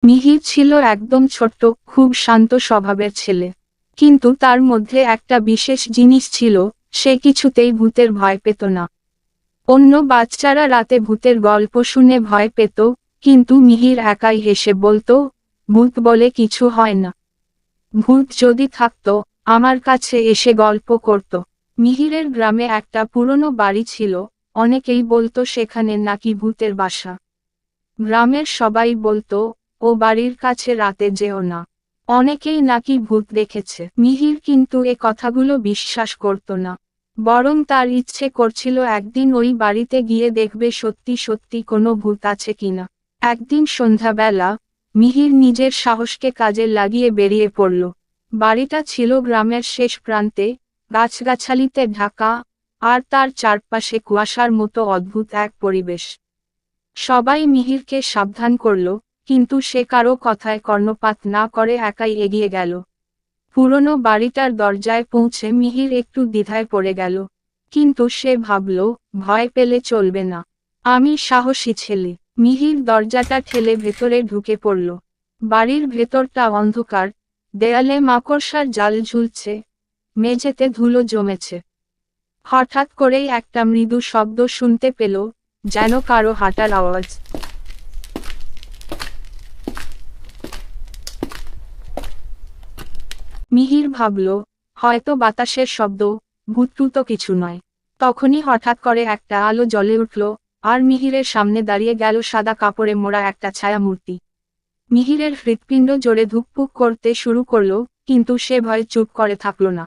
মিহির ছিল একদম ছোট্ট, খুব শান্ত স্বভাবের ছেলে। কিন্তু তার মধ্যে একটা বিশেষ জিনিস ছিল, সে কিছুতেই ভূতের ভয় পেত না। অন্য বাচ্চারা রাতে ভূতের গল্প শুনে ভয় পেত, কিন্তু মিহির একাই হেসে বলতো, ভূত বলে কিছু হয় না। ভূত যদি থাকতো, আমার কাছে এসে গল্প করত। মিহিরের গ্রামে একটা পুরনো বাড়ি ছিল, অনেকেই বলতো সেখানে নাকি ভূতের বাসা। গ্রামের সবাই বলতো, ও বাড়ির কাছে রাতে যেও না, অনেকেই নাকি ভূত দেখেছে। মিহির কিন্তু এ কথাগুলো বিশ্বাস করত না, বরং তার ইচ্ছে করছিল একদিন ওই বাড়িতে গিয়ে দেখবে সত্যি সত্যি কোনো ভূত আছে কিনা। একদিন সন্ধ্যাবেলা মিহির নিজের সাহসকে কাজে লাগিয়ে বেরিয়ে পড়ল। বাড়িটা ছিল গ্রামের শেষ প্রান্তে, গাছগাছালিতে ঢাকা, আর তার চারপাশে কুয়াশার মতো অদ্ভুত এক পরিবেশ। সবাই মিহিরকে সাবধান করল, কিন্তু সে কারো কথায় কর্ণপাত না করে একাই এগিয়ে গেল। পুরনো বাড়িটার দরজায় পৌঁছে মিহির একটু দ্বিধায় পড়ে গেল, কিন্তু সে ভাবল, ভয় পেলে চলবে না, আমি সাহসী ছেলে। মিহির দরজাটা ঠেলে ভেতরে ঢুকে পড়ল। বাড়ির ভেতরটা অন্ধকার, দেয়ালে মাকড়সার জাল ঝুলছে, মেঝেতে ধুলো জমেছে। হঠাৎ করেই একটা মৃদু শব্দ শুনতে পেল, যেন কারো হাঁটার আওয়াজ। মিহির ভাবল, হয়তো বাতাসের শব্দ, ভূত তো কিছু নয়। তখনই হঠাৎ করে একটা আলো জ্বলে উঠল, আর মিহিরের সামনে দাঁড়িয়ে গেল সাদা কাপড়ে মোড়া একটা ছায়ামূর্তি। মিহিরের হৃৎপিণ্ড জোরে ধুকপুক করতে শুরু করল, কিন্তু সে ভয়ে চুপ করে থাকল না।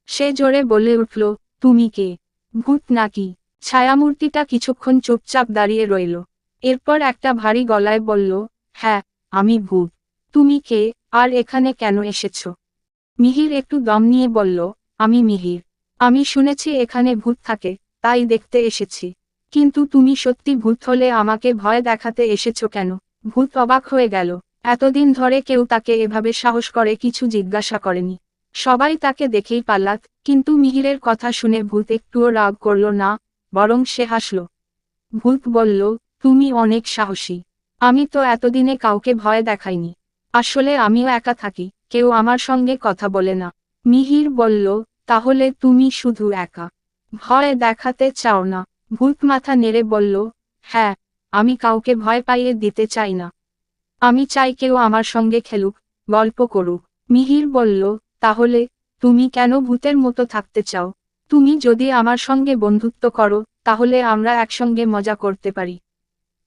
সে জোরে বলে উঠল, তুমি কে? ভূত নাকি? ছায়ামূর্তিটা কিছুক্ষণ চুপচাপ দাঁড়িয়ে রইল। এরপর একটা ভারী গলায় বলল, হ্যাঁ, আমি ভূত। তুমি কে, আর এখানে কেন এসেছ? মিহির একটু দম নিয়ে বলল, আমি মিহির। আমি শুনেছি এখানে ভূত থাকে, তাই দেখতে এসেছি। কিন্তু তুমি সত্যি ভূত হলে আমাকে ভয় দেখাতে এসেছো কেন? ভূত অবাক হয়ে গেল। এতদিন ধরে কেউ তাকে এভাবে সাহস করে কিছু জিজ্ঞাসা করেনি। সবাই তাকে দেখেই পালাত, কিন্তু মিহিরের কথা শুনে ভূত একটুও রাগ করল না, বরং সে হাসল। ভূত বলল, তুমি অনেক সাহসী। আমি তো এতদিনে কাউকে ভয় দেখাইনি। আসলে আমিও একা থাকি, কেউ আমার সঙ্গে কথা বলে না। মিহির বলল, তাহলে তুমি শুধু একা ভয় দেখাতে চাও না? ভূত মাথা নেড়ে বলল, হ্যাঁ, আমি কাউকে ভয় পাইয়ে দিতে চাই না। আমি চাই কেউ আমার সঙ্গে খেলুক, গল্প করুক। মিহির বলল, তাহলে তুমি কেন ভূতের মতো থাকতে চাও? তুমি যদি আমার সঙ্গে বন্ধুত্ব করো, তাহলে আমরা একসঙ্গে মজা করতে পারি।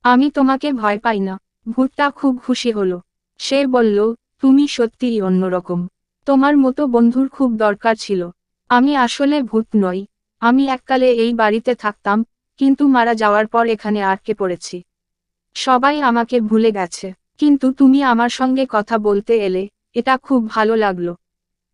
আমি তোমাকে ভয় পাই না। ভূতটা খুব খুশি হলো। সে বলল, তুমি সত্যিই অন্যরকম। তোমার মতো বন্ধুর খুব দরকার ছিল। আমি আসলে ভূত নই। আমি এককালে এই বাড়িতে থাকতাম, কিন্তু মারা যাওয়ার পর এখানে আটকে পড়েছি। সবাই আমাকে ভুলে গেছে, কিন্তু তুমি আমার সঙ্গে কথা বলতে এলে, এটা খুব ভালো লাগলো।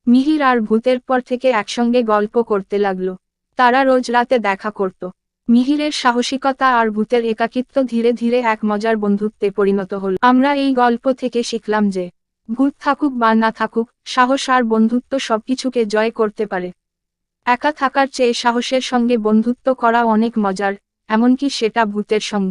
মিহির আর ভূতের পর থেকে একসঙ্গে গল্প করতে লাগলো। তারা রোজ রাতে দেখা করত। মিহিরের সাহসিকতা আর ভূতের একাকিত্ব ধীরে ধীরে এক মজার বন্ধুত্বে পরিণত হল। আমরা এই গল্প থেকে শিখলাম যে, ভূত থাকুক বা না থাকুক, সাহস আর বন্ধুত্ব সবকিছুকে জয় করতে পারে। একা থাকার চেয়ে সাহসের সঙ্গে বন্ধুত্ব করা অনেক মজার, এমনকি সেটা ভূতের সঙ্গে।